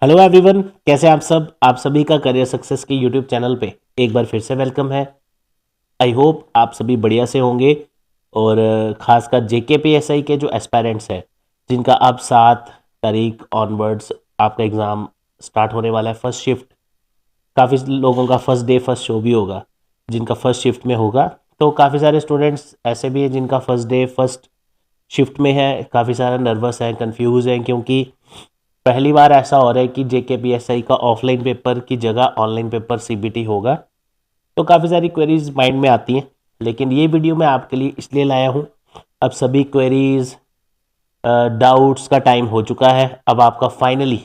Hello everyone, कैसे आप सब। आप सभी का करियर सक्सेस के यूट्यूब चैनल पे एक बार फिर से वेलकम है। आई होप आप सभी बढ़िया से होंगे। और खासकर जेकेपीएसआई के जो एस्पायरेंट्स हैं, जिनका अब 7 तारीख ऑनवर्ड्स आपका एग्ज़ाम स्टार्ट होने वाला है। फर्स्ट शिफ्ट काफ़ी लोगों का फर्स्ट डे फर्स्ट शो भी होगा, जिनका फर्स्ट शिफ्ट में होगा। तो काफ़ी सारे स्टूडेंट्स ऐसे भी हैं जिनका फर्स्ट डे फर्स्ट शिफ्ट में है। काफ़ी सारा नर्वस हैं, कंफ्यूज हैं, क्योंकि पहली बार ऐसा हो रहा है कि जेकेपीएसआई का ऑफलाइन पेपर की जगह ऑनलाइन पेपर सीबीटी होगा। तो काफ़ी सारी क्वेरीज माइंड में आती हैं, लेकिन ये वीडियो मैं आपके लिए इसलिए लाया हूँ। अब सभी क्वेरीज डाउट्स का टाइम हो चुका है। अब आपका फाइनली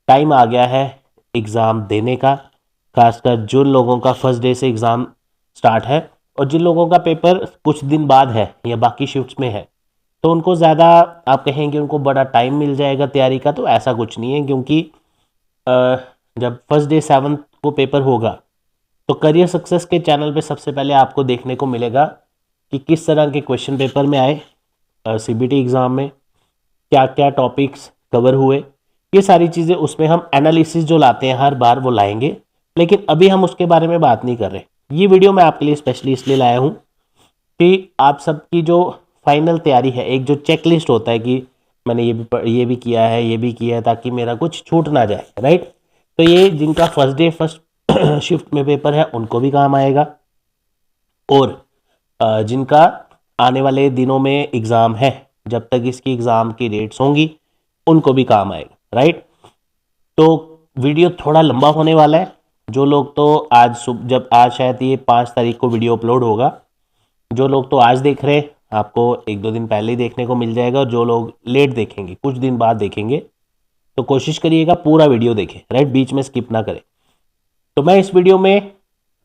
टाइम आ गया है एग्ज़ाम देने का। खासकर जिन लोगों का फर्स्ट डे से एग्ज़ाम स्टार्ट है और जिन लोगों का पेपर कुछ दिन बाद है या बाकी शिफ्ट्स में है, तो उनको ज़्यादा आप कहेंगे उनको बड़ा टाइम मिल जाएगा तैयारी का। तो ऐसा कुछ नहीं है, क्योंकि अ, जब फर्स्ट डे 7 को पेपर होगा तो करियर सक्सेस के चैनल पे सबसे पहले आपको देखने को मिलेगा कि किस तरह के क्वेश्चन पेपर में आए, सीबीटी एग्ज़ाम में क्या क्या टॉपिक्स कवर हुए। ये सारी चीज़ें उसमें हम एनालिसिस जो लाते हैं हर बार वो लाएंगे, लेकिन अभी हम उसके बारे में बात नहीं कर रहे। ये वीडियो मैं आपके लिए स्पेशली इसलिए लाया हूँ कि आप सबकी जो फाइनल तैयारी है, एक जो चेक लिस्ट होता है कि मैंने ये भी किया है, ये भी किया है, ताकि मेरा कुछ छूट ना जाए, राइट। तो ये जिनका फर्स्ट डे फर्स्ट शिफ्ट में पेपर है उनको भी काम आएगा, और जिनका आने वाले दिनों में एग्ज़ाम है, जब तक इसकी एग्ज़ाम की डेट्स होंगी, उनको भी काम आएगा, राइट। तो वीडियो थोड़ा लंबा होने वाला है। जो लोग तो जब आज शायद ये 5 तारीख को वीडियो अपलोड होगा, जो लोग तो आज देख रहे हैं आपको 1-2 दिन पहले ही देखने को मिल जाएगा, और जो लोग लेट देखेंगे कुछ दिन बाद देखेंगे, तो कोशिश करिएगा पूरा वीडियो देखें, राइट, बीच में स्किप ना करें। तो मैं इस वीडियो में,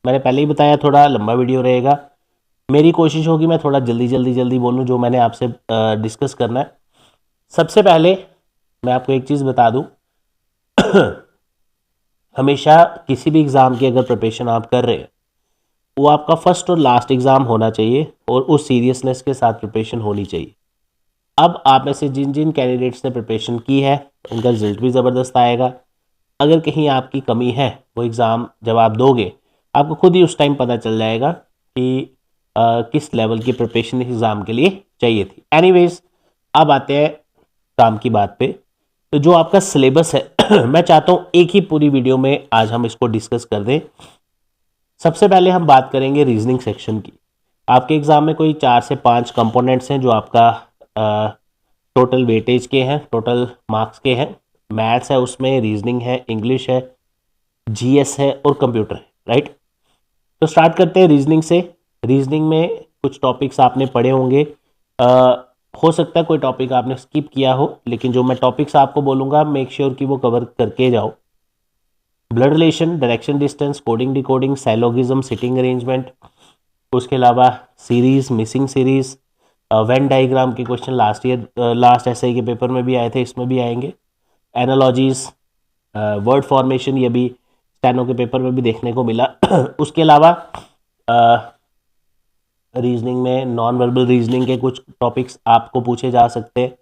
मैंने पहले ही बताया, थोड़ा लंबा वीडियो रहेगा। मेरी कोशिश होगी मैं थोड़ा जल्दी बोलूँ जो मैंने आपसे डिस्कस करना है। सबसे पहले मैं आपको एक चीज़ बता दूँ। हमेशा किसी भी एग्ज़ाम की अगर प्रिपरेशन आप कर रहे हैं, वो आपका फर्स्ट और लास्ट एग्ज़ाम होना चाहिए, और उस सीरियसनेस के साथ प्रिपरेशन होनी चाहिए। अब आप में से जिन जिन कैंडिडेट्स ने प्रिपरेशन की है, उनका रिजल्ट भी ज़बरदस्त आएगा। अगर कहीं आपकी कमी है, वो एग्ज़ाम जब आप दोगे आपको खुद ही उस टाइम पता चल जाएगा कि किस लेवल की प्रिपरेशन इस एग्ज़ाम के लिए चाहिए थी। एनीवेज, अब आते हैं काम की बात पे। तो जो आपका सिलेबस है मैं चाहता हूँ एक ही पूरी वीडियो में आज हम इसको डिस्कस कर दें। सबसे पहले हम बात करेंगे रीजनिंग सेक्शन की। आपके एग्ज़ाम में कोई 4 से 5 कंपोनेंट्स हैं जो आपका टोटल वेटेज के हैं, टोटल मार्क्स के हैं। मैथ्स है, उसमें रीजनिंग है, इंग्लिश है, जीएस है और कंप्यूटर है, राइट। तो स्टार्ट करते हैं रीजनिंग से। रीजनिंग में कुछ टॉपिक्स आपने पढ़े होंगे। अ, हो सकता है कोई टॉपिक आपने स्किप किया हो, लेकिन जो मैं टॉपिक्स आपको बोलूँगा मेक श्योर कि वो कवर करके जाओ। Blood relation, direction distance, coding decoding, syllogism, sitting arrangement, उसके अलावा series, missing series, Venn diagram के क्वेश्चन लास्ट एसआई के पेपर में भी आए थे, इसमें भी आएंगे। एनालॉजीज, वर्ड फॉर्मेशन, ये भी स्टेनो के पेपर में भी देखने को मिला। उसके अलावा रीजनिंग में नॉन वर्बल रीजनिंग के कुछ टॉपिक्स आपको पूछे जा सकते हैं।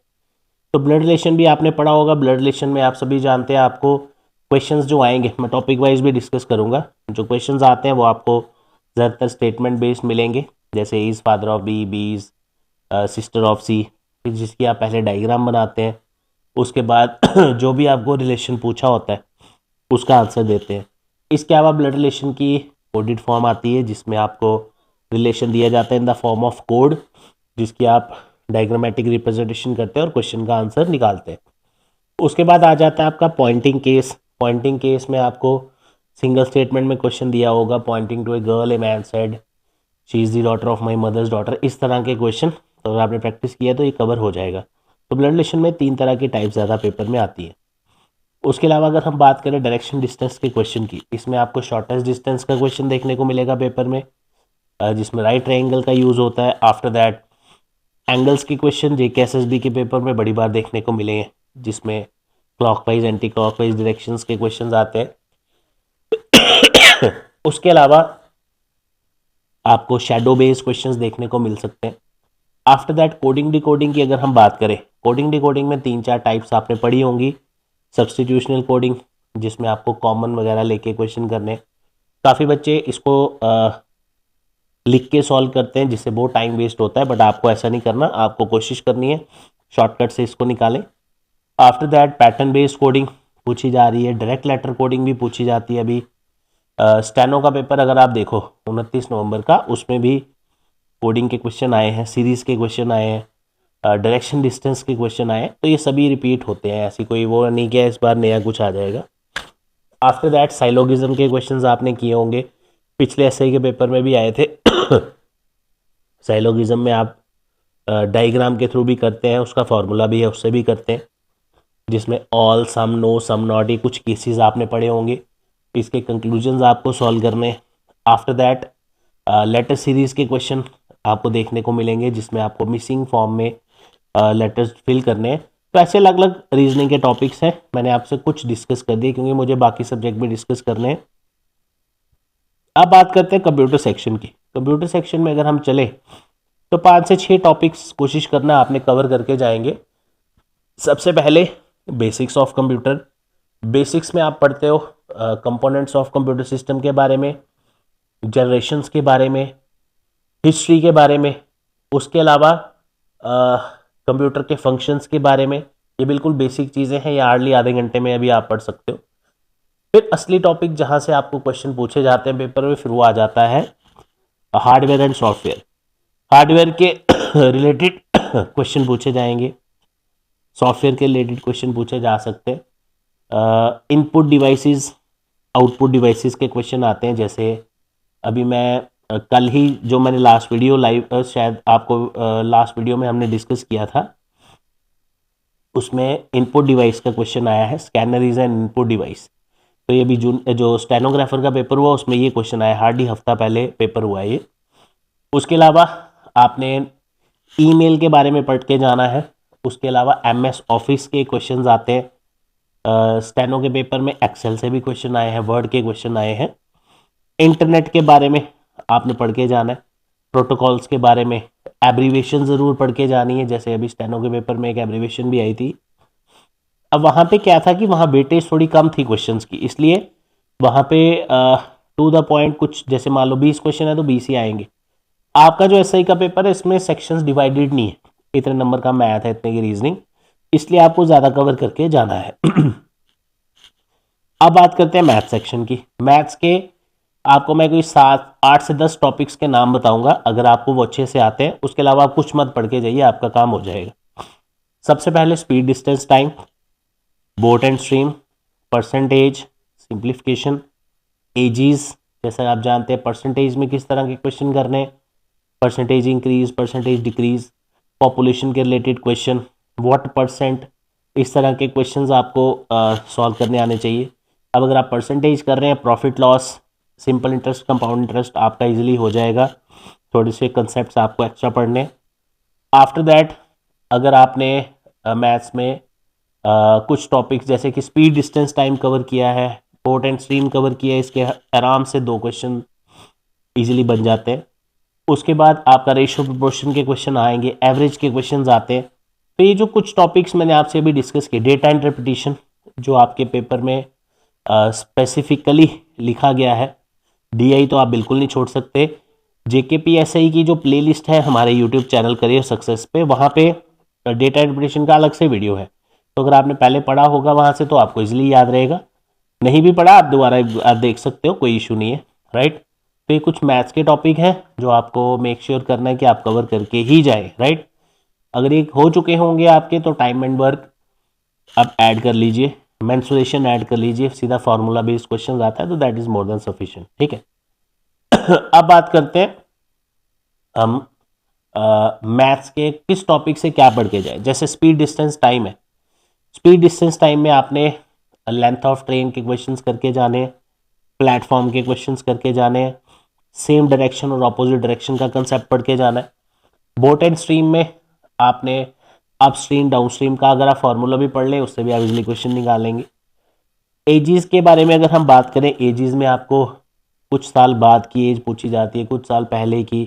तो ब्लड रिलेशन भी आपने पढ़ा होगा। ब्लड रिलेशन में आप सभी जानते हैं, आपको क्वेश्चंस जो आएंगे, मैं टॉपिक वाइज भी डिस्कस करूंगा। जो क्वेश्चंस आते हैं वो आपको ज़्यादातर स्टेटमेंट बेस्ड मिलेंगे, जैसे is father of B, B is sister of C, जिसकी आप पहले डायग्राम बनाते हैं। उसके बाद जो भी आपको रिलेशन पूछा होता है उसका आंसर देते हैं। इसके अलावा ब्लड रिलेशन की कोडेड फॉर्म आती है, जिसमें आपको रिलेशन दिया जाता है in the form of code, जिसकी आप डायग्रामेटिक रिप्रेजेंटेशन करते हैं और क्वेश्चन का आंसर निकालते हैं। उसके बाद आ जाता है आपका पॉइंटिंग केस। पॉइंटिंग केस में आपको सिंगल स्टेटमेंट में क्वेश्चन दिया होगा, pointing to a girl, a man said she is the daughter of my mother's daughter, इस तरह के क्वेश्चन। तो अगर आपने प्रैक्टिस किया तो ये कवर हो जाएगा। तो ब्लड रिलेशन में 3 तरह की टाइप ज़्यादा पेपर में आती है। उसके अलावा अगर हम बात करें डायरेक्शन डिस्टेंस के क्वेश्चन की, इसमें आपको शॉर्टेस्ट डिस्टेंस का क्वेश्चन देखने को मिलेगा पेपर में, जिसमें राइट ट्रायंगल का यूज़ होता है। आफ्टर दैट एंगल्स के क्वेश्चन जेकेएसएसबी के पेपर में बड़ी बार देखने को मिलेंगे, जिसमें क्लॉकवाइज, एंटी क्लॉकवाइज डायरेक्शंस के क्वेश्चंस आते हैं। उसके अलावा आपको शैडो बेस्ड क्वेश्चंस देखने को मिल सकते हैं। आफ्टर दैट कोडिंग डिकोडिंग की अगर हम बात करें, कोडिंग डिकोडिंग में 3-4 टाइप्स आपने पढ़ी होंगी। सब्स्टिट्यूशनल कोडिंग जिसमें आपको कॉमन वगैरह लेके क्वेश्चन करने, काफ़ी बच्चे इसको लिख के सॉल्व करते हैं जिससे बहुत टाइम वेस्ट होता है, बट आपको ऐसा नहीं करना, आपको कोशिश करनी है शॉर्टकट से इसको निकालें। After that pattern based coding पूछी जा रही है, डायरेक्ट लेटर कोडिंग भी पूछी जाती है। अभी स्टेनो का पेपर अगर आप देखो 29 नवंबर का, उसमें भी कोडिंग के क्वेश्चन आए हैं, सीरीज के क्वेश्चन आए हैं, डायरेक्शन डिस्टेंस के क्वेश्चन आए हैं, तो ये सभी रिपीट होते हैं, ऐसी कोई वो नहीं कि इस बार नया कुछ आ जाएगा। आफ्टर दैट साइलोगिज्म के क्वेश्चंस आपने किए होंगे, पिछले एसआई के पेपर में भी आए थे। साइलोगिज्म में आप डायग्राम के थ्रू भी करते हैं, उसका फॉर्मूला भी है उससे भी करते हैं, जिसमें all, some, no, some not, ये कुछ केसेस आपने पढ़े होंगे, इसके कंक्लूजन्स आपको सॉल्व करने हैं। आफ्टर दैट लेटर सीरीज के क्वेश्चन आपको देखने को मिलेंगे जिसमें आपको मिसिंग फॉर्म में लेटर्स फिल करने हैं। तो ऐसे अलग अलग रीजनिंग के टॉपिक्स हैं, मैंने आपसे कुछ डिस्कस कर दिए क्योंकि मुझे बाकी सब्जेक्ट भी डिस्कस करने हैं। अब बात करते हैं कंप्यूटर सेक्शन की। कंप्यूटर सेक्शन में अगर हम चले तो 5 से 6 टॉपिक्स कोशिश करना आपने कवर करके जाएंगे। सबसे पहले बेसिक्स ऑफ कंप्यूटर। बेसिक्स में आप पढ़ते हो कंपोनेंट्स ऑफ कंप्यूटर सिस्टम के बारे में, जनरेशन्स के बारे में, हिस्ट्री के बारे में, उसके अलावा कंप्यूटर के फंक्शंस के बारे में। ये बिल्कुल बेसिक चीज़ें हैं, ये हार्डली आधे घंटे में अभी आप पढ़ सकते हो। फिर असली टॉपिक जहाँ से आपको क्वेश्चन पूछे जाते हैं पेपर में, फिर वो आ जाता है हार्डवेयर एंड सॉफ्टवेयर। हार्डवेयर के रिलेटेड क्वेश्चन पूछे जाएंगे, सॉफ्टवेयर के रिलेटेड क्वेश्चन पूछे जा सकते हैं। इनपुट डिवाइसेस, आउटपुट डिवाइसेस के क्वेश्चन आते हैं, जैसे अभी मैं कल ही जो मैंने लास्ट वीडियो लाइव शायद आपको लास्ट वीडियो में हमने डिस्कस किया था, उसमें इनपुट डिवाइस का क्वेश्चन आया है, scanner is an input device. तो ये भी जो स्टेनोग्राफर का पेपर हुआ उसमें ये क्वेश्चन आया, हार्डली हफ्ता पहले पेपर हुआ ये। उसके अलावा आपने ईमेल के बारे में पढ़ के जाना है। उसके अलावा एमएस ऑफिस के क्वेश्चंस आते हैं, स्टेनो के पेपर में एक्सेल से भी क्वेश्चन आए हैं, वर्ड के क्वेश्चन आए हैं। इंटरनेट के बारे में आपने पढ़ के जाना है, प्रोटोकॉल्स के बारे में, एब्रीवेशन ज़रूर पढ़ के जानी है, जैसे अभी स्टेनो के पेपर में एक एब्रीवेशन भी आई थी। अब वहाँ पे क्या था कि वहाँ वेटेज थोड़ी कम थी क्वेश्चंस की, इसलिए वहाँ पे टू द पॉइंट कुछ, जैसे मान लो 20 क्वेश्चन है तो 20 ही आएंगे। आपका जो एसआई का पेपर है इसमें सेक्शंस डिवाइडेड नहीं है, इतने नंबर का मैथ है, इतने की रीजनिंग, इसलिए आपको ज़्यादा कवर करके जाना है। अब बात करते हैं मैथ सेक्शन की। मैथ्स के आपको मैं कोई 8 से 10 टॉपिक्स के नाम बताऊंगा, अगर आपको वो अच्छे से आते हैं, उसके अलावा आप कुछ मत पढ़ के जाइए, आपका काम हो जाएगा। सबसे पहले speed, distance, time, boat and stream, percentage, simplification, aegis, जैसा आप जानते हैं परसेंटेज में किस तरह के क्वेश्चन करने हैं, percentage increase, percentage decrease, population के रिलेटेड क्वेश्चन, व्हाट परसेंट, इस तरह के क्वेश्चंस आपको सॉल्व करने आने चाहिए। अब अगर आप परसेंटेज कर रहे हैं, profit loss, simple interest, compound interest आपका इजीली हो जाएगा, थोड़े से कंसेप्ट्स आपको एक्स्ट्रा पढ़ने। आफ्टर दैट अगर आपने मैथ्स में कुछ टॉपिक्स जैसे कि स्पीड, डिस्टेंस, टाइम कवर किया है, पोर्ट एंड स्ट्रीम कवर किया है, इसके आराम से 2 क्वेश्चन इजीली बन जाते हैं। उसके बाद आपका रेशियो प्रोपोर्शन के क्वेश्चन आएंगे, एवरेज के क्वेश्चंस आते हैं। तो ये जो कुछ टॉपिक्स मैंने आपसे अभी डिस्कस किए, डेटा इंटरप्रिटेशन जो आपके पेपर में स्पेसिफिकली लिखा गया है, डीआई तो आप बिल्कुल नहीं छोड़ सकते। जेकेपीएसआई की जो प्लेलिस्ट है हमारे यूट्यूब चैनल करियर सक्सेस पे, वहाँ पे डेटा इंटरप्रिटेशन का अलग से वीडियो है, तो अगर आपने पहले पढ़ा होगा वहाँ से तो आपको इजीली याद रहेगा, नहीं भी पढ़ा आप दोबारा आप देख सकते हो, कोई इशू नहीं है, राइट। तो ये कुछ मैथ्स के टॉपिक हैं जो आपको मेक श्योर करना है कि आप कवर करके ही जाए, राइट। अगर ये हो चुके होंगे आपके तो टाइम एंड वर्क आप ऐड कर लीजिए, मेंसुरेशन ऐड कर लीजिए, सीधा फार्मूला बेस्ड क्वेश्चन आता है तो that is more than sufficient, ठीक है। अब बात करते हैं हम मैथ्स के किस टॉपिक से क्या पढ़ के जाए। जैसे स्पीड, डिस्टेंस, टाइम है, स्पीड डिस्टेंस टाइम में आपने लेंथ ऑफ ट्रेन के क्वेश्चंस करके जाने, प्लेटफॉर्म के क्वेश्चंस करके जाने, सेम डायरेक्शन और अपोजिट डायरेक्शन का कंसेप्ट पढ़ के जाना है। बोट एंड स्ट्रीम में आपने अप स्ट्रीम, डाउन स्ट्रीम का अगर आप फार्मूला भी पढ़ लें उससे भी आप इजीली क्वेश्चन निकालेंगे। एजीज के बारे में अगर हम बात करें, एजीज में आपको कुछ साल बाद की एज पूछी जाती है, कुछ साल पहले की,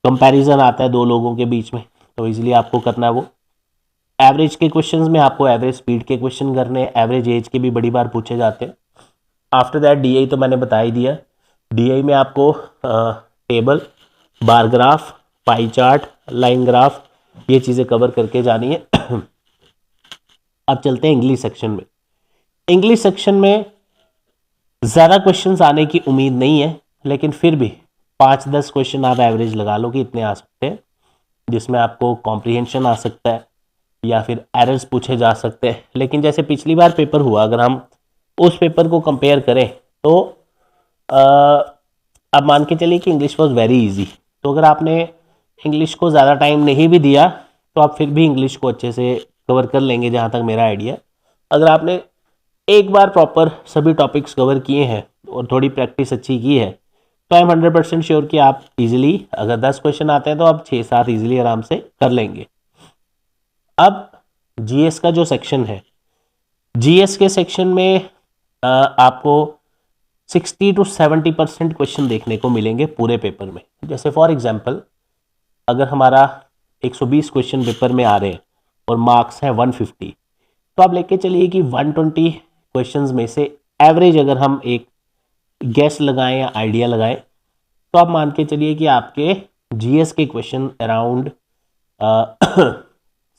कंपैरिजन आता है 2 लोगों के बीच में, तो इजीली आपको करना है वो। एवरेज के क्वेश्चंस में आपको एवरेज स्पीड के क्वेश्चन करने हैं, एवरेज एज के भी बड़ी बार पूछे जाते हैं। आफ्टर दैट डीआई तो मैंने बता ही दिया। डीआई में आपको table, bar graph, pie chart, line graph, ये चीज़ें कवर करके जानी है। अब चलते हैं इंग्लिश सेक्शन में। इंग्लिश सेक्शन में ज़्यादा क्वेश्चंस आने की उम्मीद नहीं है, लेकिन फिर भी 5-10 क्वेश्चन आप एवरेज लगा लो कि इतने आ सकते हैं, जिसमें आपको कॉम्प्रिहेंशन आ सकता है या फिर एरर्स पूछे जा सकते हैं। लेकिन जैसे पिछली बार पेपर हुआ, अगर हम उस पेपर को कंपेयर करें तो अब मान के चलिए कि इंग्लिश वॉज वेरी इजी। तो अगर आपने इंग्लिश को ज़्यादा टाइम नहीं भी दिया तो आप फिर भी इंग्लिश को अच्छे से कवर कर लेंगे, जहाँ तक मेरा आइडिया। अगर आपने एक बार प्रॉपर सभी टॉपिक्स कवर किए हैं और थोड़ी प्रैक्टिस अच्छी की है तो आई एम 100% श्योर कि आप इजीली, अगर 10 क्वेश्चन आते हैं तो आप 6-7 इजीली आराम से कर लेंगे। अब जीएस का जो सेक्शन है, जीएस के सेक्शन में आपको 60-70% क्वेश्चन देखने को मिलेंगे पूरे पेपर में। जैसे फॉर एग्जांपल, अगर हमारा 120 क्वेश्चन पेपर में आ रहे हैं और मार्क्स है 150, तो आप लेके चलिए कि 120 क्वेश्चंस में से एवरेज अगर हम एक गैस लगाएं या आइडिया लगाएं तो आप मान के चलिए कि आपके जीएस के क्वेश्चन अराउंड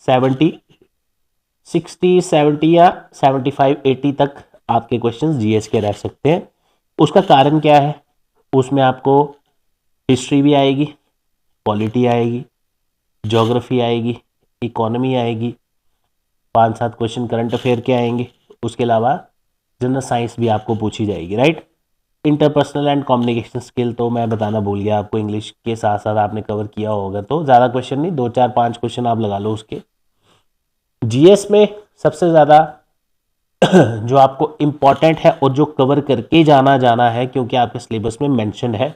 60 या 75-80 तक आपके क्वेश्चंस जीएस के रह सकते हैं। उसका कारण क्या है? उसमें आपको हिस्ट्री भी आएगी, पॉलिटी आएगी, ज्योग्राफी आएगी, इकोनॉमी आएगी, 5-7 क्वेश्चन करंट अफेयर के आएंगे, उसके अलावा जनरल साइंस भी आपको पूछी जाएगी, right. Interpersonal and communication skill तो मैं बताना भूल गया आपको, इंग्लिश के साथ साथ आपने कवर किया होगा, तो ज़्यादा क्वेश्चन नहीं, 2-4-5 क्वेश्चन आप लगा लो उसके। जीएस में सबसे ज़्यादा जो आपको इम्पॉर्टेंट है और जो कवर करके जाना है, क्योंकि आपके सिलेबस में मेंशन है,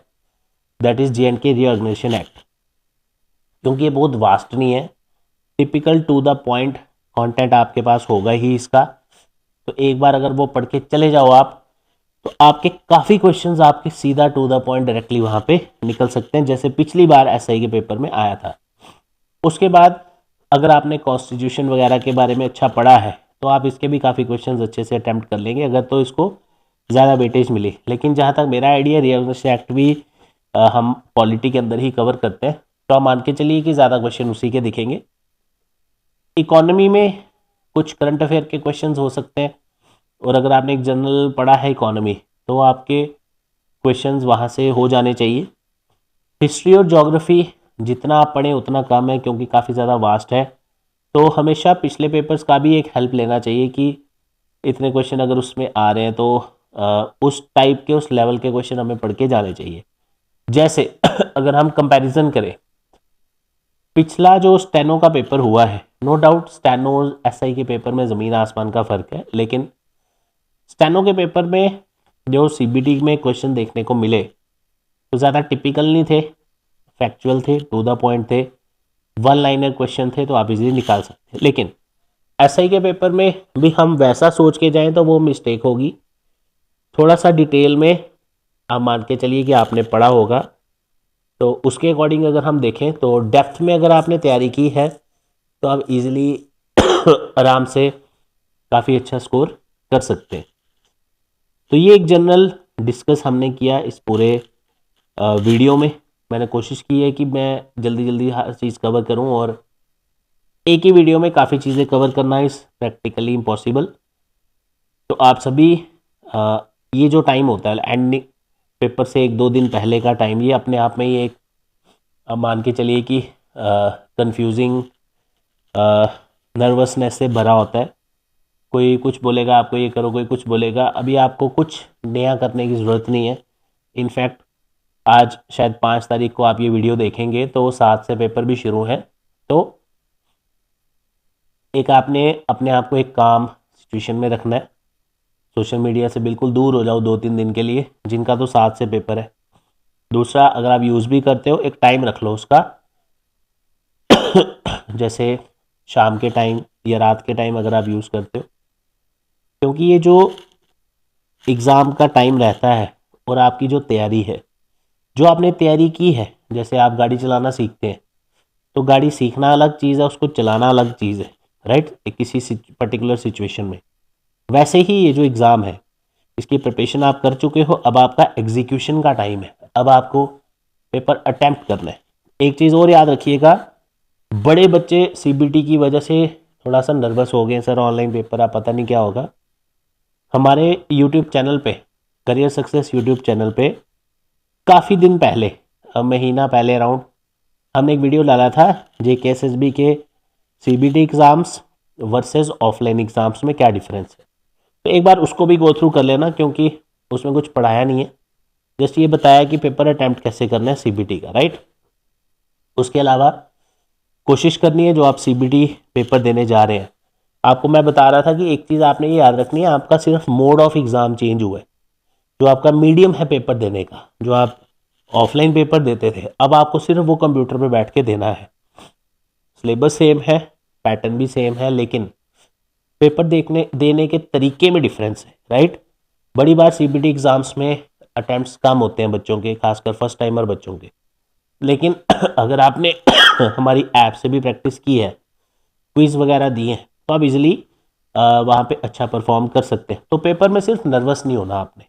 that is J&K reorganisation act. क्योंकि ये बहुत वास्ट नहीं है, typical to the point content आपके पास होगा ही इसका, तो एक बार अगर वो पढ़ के चले जाओ आप, तो आपके काफ़ी क्वेश्चंस आपके सीधा टू द पॉइंट डायरेक्टली वहाँ पे निकल सकते हैं, जैसे पिछली बार एसआई के पेपर में आया था। उसके बाद अगर आपने कॉन्स्टिट्यूशन वगैरह के बारे में अच्छा पढ़ा है तो आप इसके भी काफ़ी क्वेश्चंस अच्छे से अटेम्प्ट कर लेंगे, अगर तो इसको ज़्यादा वेटेज मिले। लेकिन जहाँ तक मेरा आइडिया, रीऑर्गेनाइजेशन एक्ट भी हम पॉलिटी के अंदर ही कवर करते हैं, तो आप मान के चलिए कि ज़्यादा क्वेश्चन उसी के दिखेंगे। इकोनॉमी में कुछ करंट अफेयर के क्वेश्चंस हो सकते हैं, और अगर आपने एक जनरल पढ़ा है इकोनॉमी तो आपके क्वेश्चंस वहाँ से हो जाने चाहिए। हिस्ट्री और ज्योग्राफी जितना आप पढ़ें उतना कम है, क्योंकि काफ़ी ज़्यादा वास्ट है, तो हमेशा पिछले पेपर्स का भी एक हेल्प लेना चाहिए कि इतने क्वेश्चन अगर उसमें आ रहे हैं तो उस टाइप के, उस लेवल के क्वेश्चन हमें पढ़ के जाने चाहिए। जैसे अगर हम कंपैरिजन करें, पिछला जो स्टेनो का पेपर हुआ है, नो डाउट स्टेनो एसआई के पेपर में ज़मीन आसमान का फ़र्क है, लेकिन स्टेनो के पेपर में जो सीबीटी में क्वेश्चन देखने को मिले तो ज़्यादा टिपिकल नहीं थे, फैक्चुअल थे, टू द पॉइंट थे, वन लाइनर क्वेश्चन थे, तो आप इजीली निकाल सकते हैं। लेकिन एसआई के पेपर में भी हम वैसा सोच के जाएं तो वो मिस्टेक होगी। थोड़ा सा डिटेल में आप मान के चलिए कि आपने पढ़ा होगा, तो उसके अकॉर्डिंग अगर हम देखें तो डेप्थ में अगर आपने तैयारी की है तो आप इजीली आराम से काफ़ी अच्छा स्कोर कर सकते हैं। तो ये एक जनरल डिस्कस हमने किया इस पूरे वीडियो में। मैंने कोशिश की है कि मैं जल्दी जल्दी हर चीज़ कवर करूं, और एक ही वीडियो में काफ़ी चीज़ें कवर करना इज़ प्रैक्टिकली इम्पॉसिबल। तो आप सभी ये जो टाइम होता है एंडिंग पेपर से 1-2 दिन पहले का टाइम, ये अपने आप में ही एक मान के चलिए कि कंफ्यूजिंग, नर्वसनेस से भरा होता है। कोई कुछ बोलेगा आपको ये करो, कोई कुछ बोलेगा, अभी आपको कुछ नया करने की ज़रूरत नहीं है। इनफैक्ट आज शायद 5 तारीख को आप ये वीडियो देखेंगे तो 7 से पेपर भी शुरू है, तो एक आपने अपने आप को एक काम सिचुएशन में रखना है। सोशल मीडिया से बिल्कुल दूर हो जाओ 2-3 दिन के लिए, जिनका तो 7 से पेपर है। दूसरा, अगर आप यूज़ भी करते हो एक टाइम रख लो उसका, जैसे शाम के टाइम या रात के टाइम अगर आप यूज़ करते हो, क्योंकि ये जो एग्ज़ाम का टाइम रहता है और आपकी जो तैयारी है, जो आपने तैयारी की है, जैसे आप गाड़ी चलाना सीखते हैं तो गाड़ी सीखना अलग चीज़ है, उसको चलाना अलग चीज़ है। राइट, किसी पर्टिकुलर सिचुएशन में। वैसे ही ये जो एग्ज़ाम है इसकी प्रिपरेशन आप कर चुके हो, अब आपका एग्जीक्यूशन का टाइम है, अब आपको पेपर अटेम्प्ट करना है। एक चीज़ और याद रखिएगा, बड़े बच्चे सीबीटी की वजह से थोड़ा सा नर्वस हो गए, सर ऑनलाइन पेपर आप पता नहीं क्या होगा। हमारे यूट्यूब चैनल पे, करियर सक्सेस यूट्यूब चैनल पे काफ़ी दिन पहले, महीना पहले अराउंड, हमने एक वीडियो डाला था JKSSB के CBT exams versus offline exams में क्या डिफरेंस है। तो एक बार उसको भी गो थ्रू कर लेना, क्योंकि उसमें कुछ पढ़ाया नहीं है, जस्ट ये बताया कि पेपर अटैम्प्ट कैसे करना है सीबीटी का, राइट। उसके अलावा कोशिश करनी है जो आप सीबीटी पेपर देने जा रहे हैं, आपको मैं बता रहा था कि एक चीज़ आपने ये याद रखनी है, आपका सिर्फ मोड ऑफ एग्ज़ाम चेंज हुआ है। जो आपका मीडियम है पेपर देने का, जो आप ऑफलाइन पेपर देते थे, अब आपको सिर्फ वो कंप्यूटर पे बैठ के देना है। सिलेबस सेम है, पैटर्न भी सेम है, लेकिन पेपर देने के तरीके में डिफरेंस है, राइट। बड़ी बार सीबीटी एग्ज़ाम्स में अटैम्प्ट्स कम होते हैं बच्चों के, खासकर फर्स्ट टाइमर बच्चों के, लेकिन अगर आपने हमारी ऐप से भी प्रैक्टिस की है, क्विज़ वगैरह दिए हैं, तो आप इजीली वहाँ पे अच्छा परफॉर्म कर सकते हैं। तो पेपर में सिर्फ नर्वस नहीं होना आपने,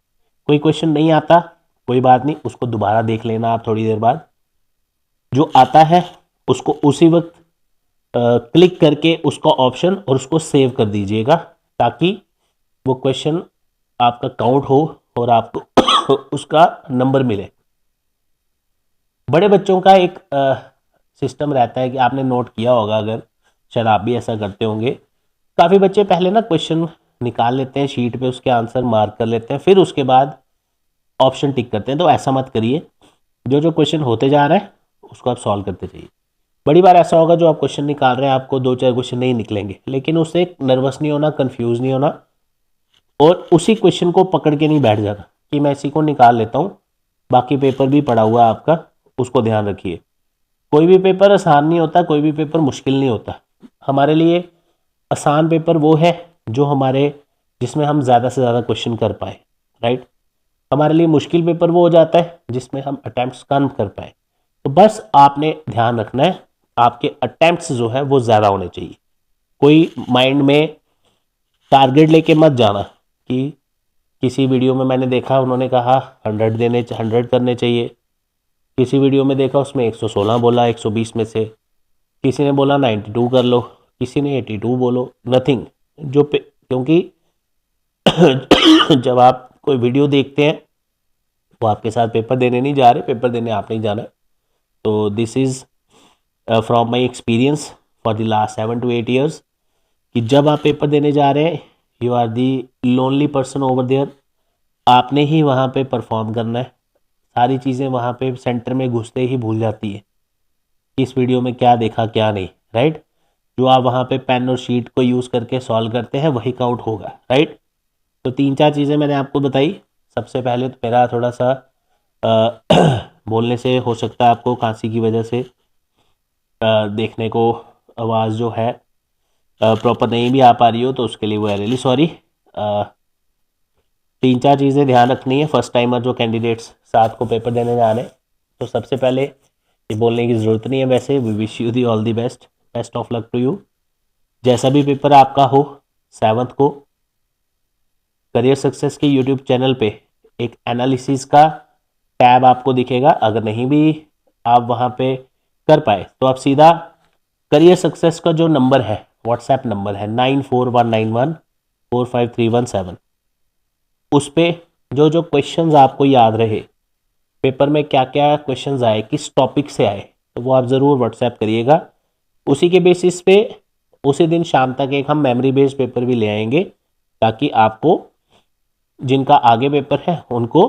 कोई क्वेश्चन नहीं आता कोई बात नहीं, उसको दोबारा देख लेना आप थोड़ी देर बाद, जो आता है उसको उसी वक्त क्लिक करके उसका ऑप्शन और उसको सेव कर दीजिएगा, ताकि वो क्वेश्चन आपका काउंट हो और आपको उसका नंबर मिले। बड़े बच्चों का एक सिस्टम रहता है कि आपने नोट किया होगा, अगर शायद आप भी ऐसा करते होंगे, काफ़ी बच्चे पहले ना क्वेश्चन निकाल लेते हैं शीट पे, उसके आंसर मार्क कर लेते हैं, फिर उसके बाद ऑप्शन टिक करते हैं। तो ऐसा मत करिए, जो जो क्वेश्चन होते जा रहे हैं उसको आप सॉल्व करते जाइए। बड़ी बार ऐसा होगा जो आप क्वेश्चन निकाल रहे हैं आपको 2-4 क्वेश्चन नहीं निकलेंगे, लेकिन उससे नर्वस नहीं होना, कंफ्यूज नहीं होना, और उसी क्वेश्चन को पकड़ के नहीं बैठ जाना कि मैं इसी को निकाल लेता हूँ, बाकी पेपर भी पड़ा हुआ है आपका, उसको ध्यान रखिए। कोई भी पेपर आसान नहीं होता, कोई भी पेपर मुश्किल नहीं होता। हमारे लिए आसान पेपर वो है जो हमारे, जिसमें हम ज़्यादा से ज़्यादा क्वेश्चन कर पाए, राइट। हमारे लिए मुश्किल पेपर वो हो जाता है जिसमें हम अटैम्प्ट्स कम कर पाए। तो बस आपने ध्यान रखना है, आपके अटैम्प्ट्स जो है वो ज़्यादा होने चाहिए। कोई माइंड में टारगेट लेके मत जाना कि किसी वीडियो में मैंने देखा उन्होंने कहा 100 करने चाहिए, किसी वीडियो में देखा उसमें 116 बोला 120 में से, किसी ने बोला 92 कर लो, किसी ने 82 बोलो, नथिंग। क्योंकि जब आप कोई वीडियो देखते हैं वो आपके साथ पेपर देने नहीं जा रहे, पेपर देने आप नहीं जाना। तो this is from my experience for the last 7 to 8 years, कि जब आप पेपर देने जा रहे हैं you are the lonely person over there, आपने ही वहाँ पे परफॉर्म करना है। सारी चीज़ें वहाँ पे सेंटर में घुसते ही भूल जाती है, इस वीडियो में क्या देखा क्या नहीं, राइट। जो आप वहाँ पे पेन और शीट को यूज़ करके सॉल्व करते हैं वही काउंट होगा, राइट। तो 3-4 चीज़ें मैंने आपको बताई। सबसे पहले तो मेरा थोड़ा सा बोलने से हो सकता है आपको खांसी की वजह से देखने को आवाज़ जो है प्रॉपर नहीं भी आ पा रही हो, तो उसके लिए वो है रियली सॉरी। 3-4 चीज़ें ध्यान रखनी है फर्स्ट टाइमर जो कैंडिडेट्स साथ को पेपर देने जा रहे हैं। तो सबसे पहले ये बोलने की ज़रूरत नहीं है, वैसे we wish you the all the best, best of luck to you. जैसा भी पेपर आपका हो 7th को, करियर सक्सेस के यूट्यूब चैनल पे एक एनालिसिस का टैब आपको दिखेगा। अगर नहीं भी आप वहाँ पे कर पाए तो आप सीधा करियर सक्सेस का जो नंबर है, व्हाट्सएप नंबर है 9419145317, उस पे जो जो क्वेश्चंस आपको याद रहे, पेपर में क्या क्या क्वेश्चंस आए, किस टॉपिक से आए, तो वो आप ज़रूर व्हाट्सएप करिएगा। उसी के बेसिस पे उसी दिन शाम तक एक हम मेमोरी बेस्ड पेपर भी ले आएंगे, ताकि आपको जिनका आगे पेपर है उनको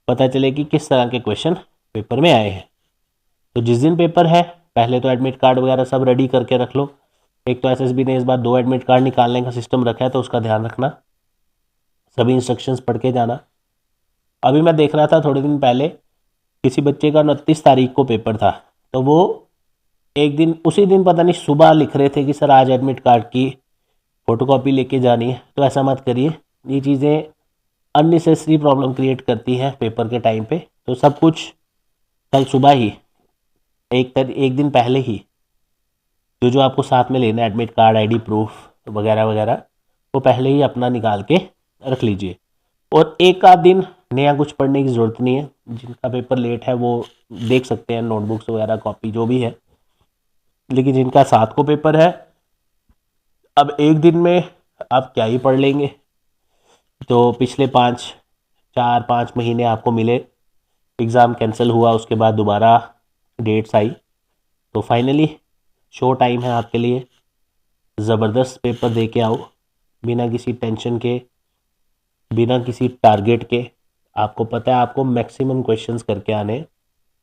पता चले कि किस तरह के क्वेश्चन पेपर में आए हैं। तो जिस दिन पेपर है पहले तो एडमिट कार्ड वगैरह सब रेडी करके रख लो। एक तो एसएसबी ने इस बार 2 एडमिट कार्ड निकालने का सिस्टम रखा है, तो उसका ध्यान रखना, सभी इंस्ट्रक्शंस पढ़ के जाना। अभी मैं देख रहा था थोड़े दिन पहले किसी बच्चे का 29 तारीख को पेपर था, तो वो एक दिन उसी दिन पता नहीं सुबह लिख रहे थे कि सर आज एडमिट कार्ड की फ़ोटोकॉपी लेके जानी है। तो ऐसा मत करिए, ये चीज़ें अननेसेसरी प्रॉब्लम क्रिएट करती हैं पेपर के टाइम पे। तो सब कुछ कल सुबह ही एक दिन पहले ही जो जो आपको साथ में लेना है, एडमिट कार्ड, आईडी प्रूफ वगैरह वगैरह, वो पहले ही अपना निकाल के रख लीजिए। और एक आध दिन नया कुछ पढ़ने की ज़रूरत नहीं है। जिनका पेपर लेट है वो देख सकते हैं नोटबुक्स वगैरह, कॉपी जो भी है। लेकिन जिनका 7 को पेपर है, अब एक दिन में आप क्या ही पढ़ लेंगे। तो पिछले 4-5 महीने आपको मिले, एग्ज़ाम कैंसिल हुआ, उसके बाद दोबारा डेट्स आई, तो फाइनली शो टाइम है आपके लिए। ज़बरदस्त पेपर दे के आओ, बिना किसी टेंशन के, बिना किसी टारगेट के। आपको पता है आपको मैक्सिमम क्वेश्चंस करके आने,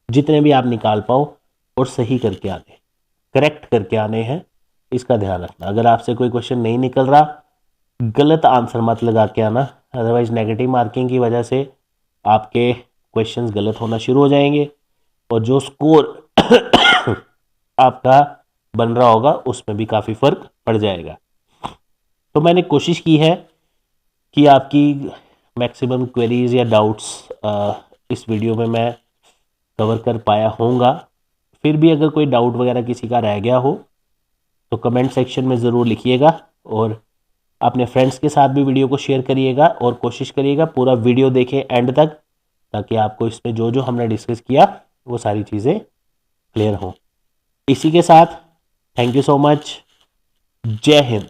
जितने भी आप निकाल पाओ, और सही करके आने, करेक्ट करके आने हैं। इसका ध्यान रखना। अगर आपसे कोई क्वेश्चन नहीं निकल रहा, गलत आंसर मत लगा के आना, अदरवाइज नेगेटिव मार्किंग की वजह से आपके क्वेश्चंस गलत होना शुरू हो जाएंगे, और जो स्कोर आपका बन रहा होगा उसमें भी काफ़ी फर्क पड़ जाएगा। तो मैंने कोशिश की है कि आपकी मैक्सिमम क्वेरीज या डाउट्स इस वीडियो में मैं कवर कर पाया होऊंगा। फिर भी अगर कोई डाउट वगैरह किसी का रह गया हो तो कमेंट सेक्शन में ज़रूर लिखिएगा, और अपने फ्रेंड्स के साथ भी वीडियो को शेयर करिएगा, और कोशिश करिएगा पूरा वीडियो देखें एंड तक, ताकि आपको इसमें जो जो हमने डिस्कस किया वो सारी चीज़ें क्लियर हों। इसी के साथ थैंक यू सो मच। जय हिंद।